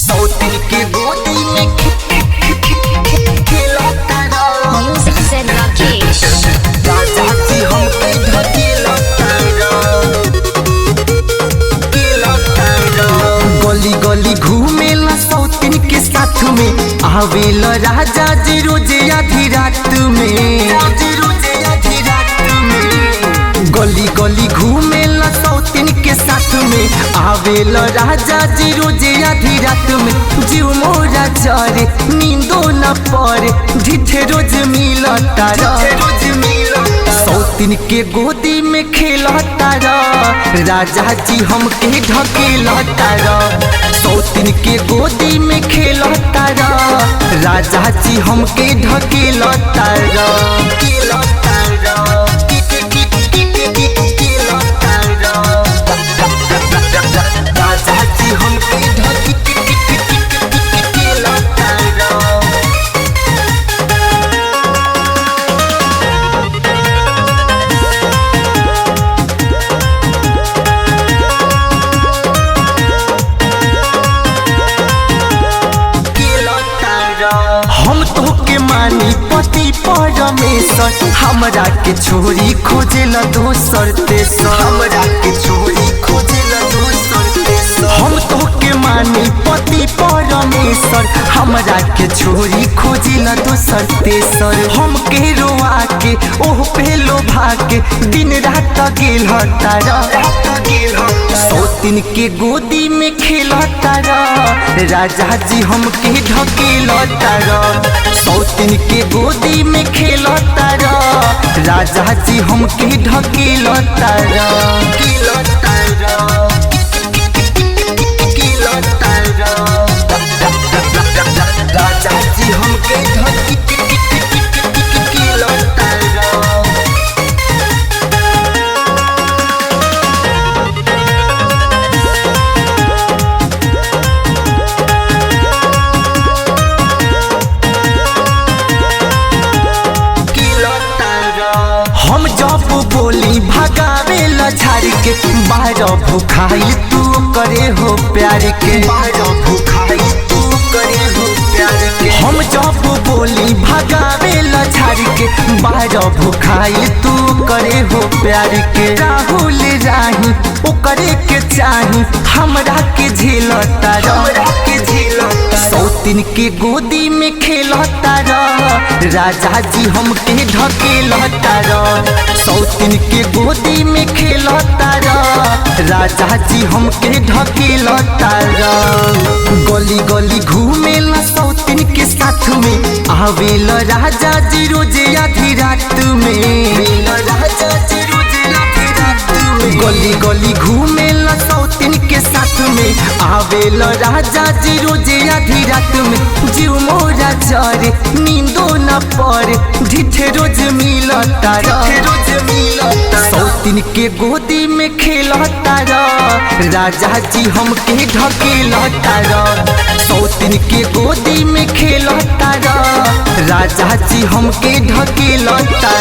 सौतीन के गोदी में खेलता रहो। Music said Rakesh. राजा जी हमके ढकेलता रहो। गली गली घूमेला सौतीन के साथ में आवेला राजा जी रोजे आधी रात में। गली गली घूमेला सौतीन के साथ में आवेला राजा जी रोजे आधी रात में। जीव मोरा चरे नींदो न पड़े ढिठे रोज मिलता सौतीन के गोदी में खेलता राजा जी हमके ढकेलता सौतीन के गोदी में खेलता राजा जी हमके ढकेलता राजा जी हमके हम तो के मानी पति परमेश्वर हमरा के छोरी खोजेला दोसर तेसर। हमरा के छोरी खोजेला दोसर तेसर। हम तो के मानी पति परमेश्वर हमरा के छोरी खोजेला दोसर तेसर। हम के रोआ के ओह पे लोभा के दिन रात गेल हतारा सौतीन के गोदी में खेलता राजा जी हमके ढकेलता सौतीन के गोदी में खेलता राजा जी हमके ढकेलता राजा जी हमके ढकेलता हम जब बोली भगावे लछाड़ के बाहर भुखाई तू करे हो प्यार के बाहर भुखाई तू करे हो प्यार के। हम जब बोली भगावे लछाड़ के बाहर भुखाई तू करे हो प्यार के। राहुल राही ओ करे के चाही हमरा के झेलता सौतीन के गोदी में खेलता राजा जी हमके ढकेलता सौतीन के गोदी में खेलता राजा जी हमके ढकेलता गली गली घूमेला सौतीन के साथ में आवेला राजा जी रोजे आधी रात में। राजा जी रोजे आधी रात में गली गली घूमेला सौतीन के साथ में आवेला राजा जी रोजे आधी रात में। जीव मोरा चरे नींदो न पड़े ढिठे रोज मिलता सौतीन के गोदी में खेलता राजा जी हमके ढकेलता सौतीन के गोदी में खेलता राजा जी हमके ढकेलता